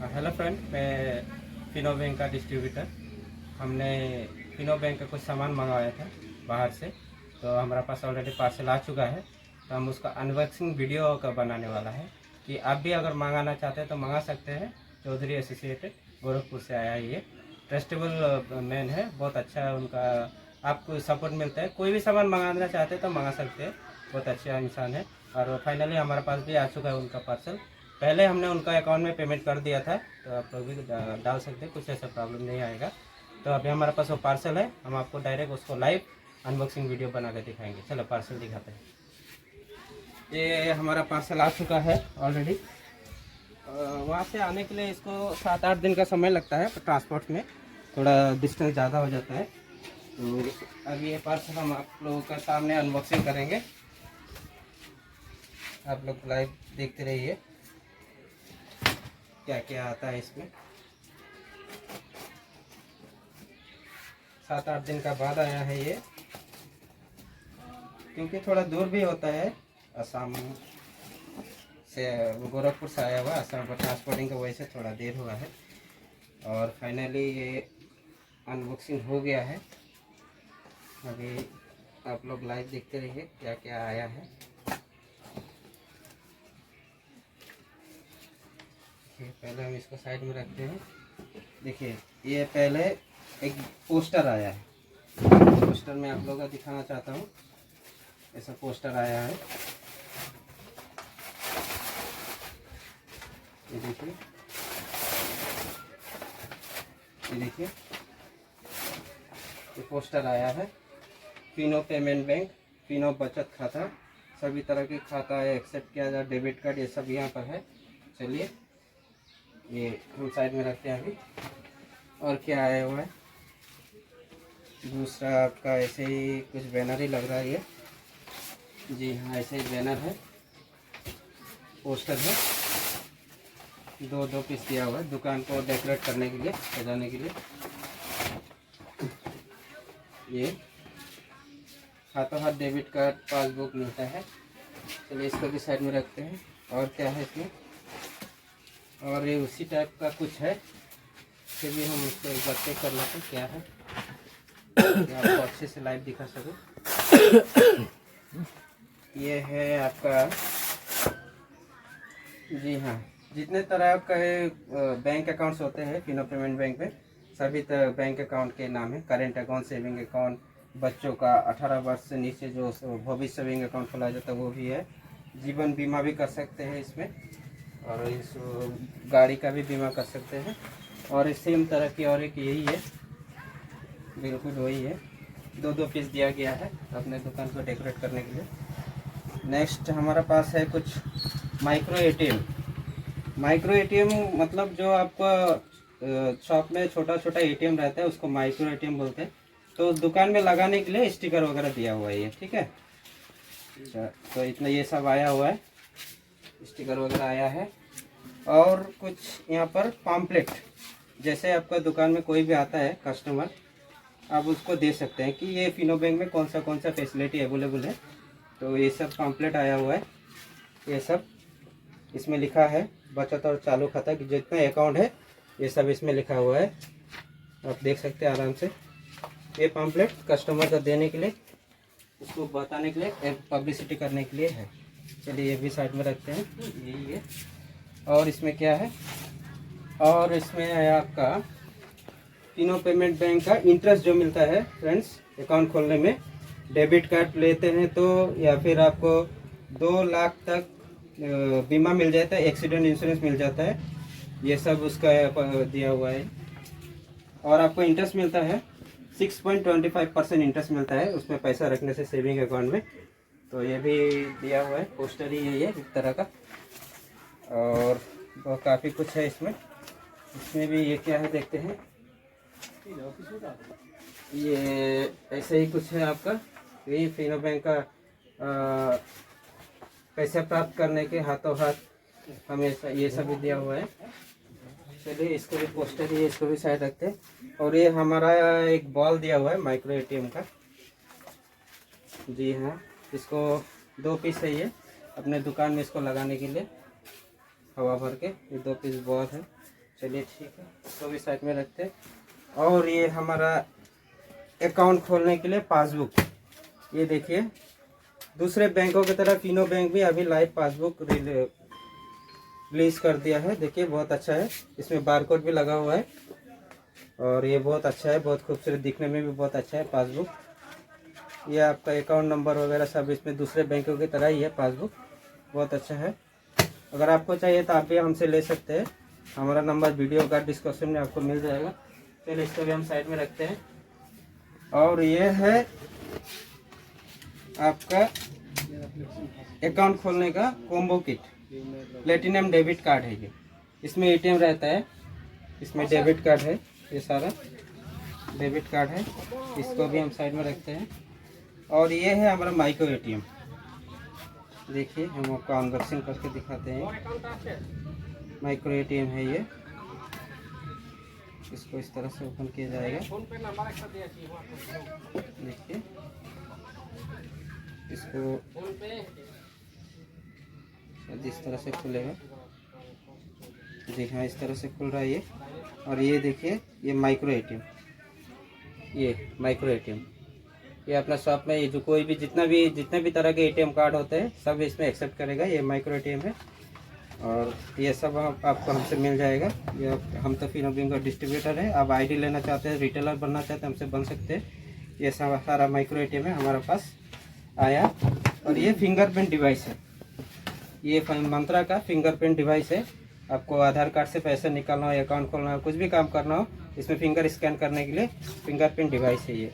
Hello friend, मैं Fino bank का distributor. हमने फिनो बैंक का कुछ सामान मंगवाया था बाहर से, तो हमारा पास ऑलरेडी पार्सल आ चुका है। तो हम उसका अनबॉक्सिंग वीडियो का बनाने वाला है कि आप भी अगर मंगाना चाहते हैं तो मंगा सकते हैं। चौधरी एसोसिएटेड गोरखपुर से आया है ये। ट्रस्टेबल मैन है, बहुत अच्छा है उनका, आपको सपोर्ट मिलता है। कोई भी सामान मंगाना चाहते हैं तो मंगा सकते हैं, बहुत अच्छा इंसान है। और फाइनली हमारे पास भी आ चुका है उनका पार्सल। पहले हमने उनका अकाउंट में पेमेंट कर दिया था, तो आप लोग भी डाल सकते हैं, कुछ ऐसा प्रॉब्लम नहीं आएगा। तो अभी हमारे पास वो पार्सल है, हम आपको डायरेक्ट उसको लाइव अनबॉक्सिंग वीडियो बना के दिखाएंगे। चलो पार्सल दिखाते हैं। ये हमारा पार्सल आ चुका है ऑलरेडी। वहाँ से आने के लिए इसको 7-8 दिन का समय लगता है, ट्रांसपोर्ट में थोड़ा डिस्टेंस ज़्यादा हो जाता है। तो अभी ये पार्सल हम आप लोगों का सामने अनबॉक्सिंग करेंगे, आप लोग लाइव देखते रहिए क्या क्या आता है इसमें। 7-8 दिन का बाद आया है ये, क्योंकि थोड़ा दूर भी होता है। असम से, गोरखपुर से आया हुआ, असम पर ट्रांसपोर्टिंग की वजह से थोड़ा देर हुआ है। और फाइनली ये अनबॉक्सिंग हो गया है। अभी आप लोग लाइव देखते रहिए क्या क्या आया है। पहले हम इसको साइड में रखते हैं। देखिए, ये पहले एक पोस्टर आया है। पोस्टर में आप लोगों को दिखाना चाहता हूँ, ऐसा पोस्टर आया है। ये देखिए, ये देखिए, ये पोस्टर आया है। फिनो पेमेंट बैंक, फिनो बचत खाता, सभी तरह की खाता एक्सेप्ट किया जाए, डेबिट कार्ड, ये सब यहाँ पर है। चलिए ये हम साइड में रखते हैं अभी। और क्या आया हुआ है, दूसरा आपका ऐसे ही कुछ बैनर ही लग रहा है ये। जी हाँ, ऐसे ही बैनर है, पोस्टर है। दो पीस दिया हुआ है दुकान को डेकोरेट करने के लिए, सजाने के लिए। ये हाथों हाथ डेबिट कार्ड, पासबुक मिलता है। चलिए इसको भी साइड में रखते हैं। और क्या है इसमें, और ये उसी टाइप का कुछ है, फिर भी हम उसको एक बार चेक कर लेते हैं क्या है, कि आपको अच्छे से लाइव दिखा सकूं। ये है आपका, जी हाँ, जितने तरह के बैंक अकाउंट्स होते हैं फिनो पेमेंट बैंक में, सभी तरह बैंक अकाउंट के नाम है। करेंट अकाउंट, सेविंग अकाउंट, बच्चों का 18 वर्ष से नीचे जो भविष्य सेविंग अकाउंट खोला जाता है वो भी है। जीवन बीमा भी कर सकते हैं इसमें, और इस गाड़ी का भी बीमा कर सकते हैं। और इस सेम तरह की और एक यही है, बिल्कुल वही है। दो पीस दिया गया है अपने दुकान को डेकोरेट करने के लिए। नेक्स्ट हमारे पास है कुछ माइक्रो एटीएम। माइक्रो एटीएम मतलब जो आपका शॉप में छोटा छोटा एटीएम रहता है उसको माइक्रो एटीएम बोलते हैं। तो दुकान में लगाने के लिए स्टिकर वगैरह दिया हुआ है ये, ठीक है। अच्छा, तो इतना ये सब आया हुआ है, स्टिकर वगैरह आया है। और कुछ यहाँ पर पॉम्पलेट, जैसे आपका दुकान में कोई भी आता है कस्टमर, आप उसको दे सकते हैं कि ये फिनो बैंक में कौन सा फैसिलिटी अवेलेबल है। तो ये सब पॉम्पलेट आया हुआ है। ये सब इसमें लिखा है, बचत और चालू खाता की जितना अकाउंट है ये सब इसमें लिखा हुआ है, आप देख सकते हैं आराम से। ये पॉम्पलेट कस्टमर को देने के लिए, उसको बताने के लिए, पब्लिसिटी करने के लिए है। चलिए ये भी साइड में रखते हैं, यही है। और इसमें क्या है, और इसमें है आपका फिनो पेमेंट बैंक का इंटरेस्ट जो मिलता है फ्रेंड्स अकाउंट खोलने में। डेबिट कार्ड लेते हैं तो, या फिर आपको 2 लाख तक बीमा मिल जाता है, एक्सीडेंट इंश्योरेंस मिल जाता है, ये सब उसका दिया हुआ है। और आपको इंटरेस्ट मिलता है 6.25% इंटरेस्ट मिलता है उसमें पैसा रखने से, सेविंग अकाउंट में। तो ये भी दिया हुआ है, पोस्टर ही यही है एक तरह का। और काफ़ी कुछ है इसमें। इसमें भी ये क्या है देखते हैं, ये ऐसे ही कुछ है आपका। यही फिनो बैंक का पैसे प्राप्त करने के हाथों हाथ हमेशा ये सब भी दिया हुआ है। चलिए इसको भी पोस्टर ही, इसको भी साइड रखते हैं। और ये हमारा एक बॉल दिया हुआ है माइक्रो एटीएम का। जी हाँ, इसको 2 पीस है ये, अपने दुकान में इसको लगाने के लिए हवा भर के। ये 2 पीस बॉल है। चलिए ठीक है, इसको भी साइड में रखते हैं। और ये हमारा अकाउंट खोलने के लिए पासबुक, ये देखिए दूसरे बैंकों की तरह फिनो बैंक भी अभी लाइव पासबुक रिलीज कर दिया है। देखिए बहुत अच्छा है, इसमें बारकोड भी लगा हुआ है और ये बहुत अच्छा है, बहुत खूबसूरत, दिखने में भी बहुत अच्छा है पासबुक। ये आपका अकाउंट नंबर वगैरह सब इसमें दूसरे बैंकों की तरह ही है। पासबुक बहुत अच्छा है, अगर आपको चाहिए तो आप भी हमसे ले सकते हैं। हमारा नंबर वीडियो का डिस्क्रिप्शन में आपको मिल जाएगा। चलिए इसको भी हम साइड में रखते हैं। और ये है आपका अकाउंट खोलने का combo kit, platinum debit card है ये। इसमें एटीएम रहता है, इसमें डेबिट कार्ड है, ये सारा डेबिट कार्ड है। इसको भी हम साइड में रखते हैं। और ये है हमारा माइक्रो एटीएम, देखिए हम आपको अनबॉक्सिंग करके दिखाते हैं। माइक्रो एटीएम है ये, इसको इस तरह से ओपन किया जाएगा। देखिए इसको इस तरह से खुलेगा, देखिए हाँ इस तरह से खुल रहा है ये। और ये देखिए ये माइक्रो एटीएम, ये माइक्रो एटीएम ये अपना शॉप में ये जो कोई भी जितने भी तरह के एटीएम कार्ड होते हैं सब इसमें एक्सेप्ट करेगा। ये माइक्रो एटीएम है और ये सब आपको हमसे मिल जाएगा। ये हम तो फिनो बैंक का डिस्ट्रीब्यूटर है। आप आईडी लेना चाहते हैं, रिटेलर बनना चाहते हैं, हमसे बन सकते हैं। ये सारा माइक्रो एटीएम है हमारे पास आया। और ये फिंगरप्रिंट डिवाइस है, ये मंत्रा का फिंगरप्रिंट डिवाइस है। आपको आधार कार्ड से पैसे निकालना हो, अकाउंट खोलना हो, कुछ भी काम करना हो, इसमें फिंगर स्कैन करने के लिए फिंगरप्रिंट डिवाइस है ये।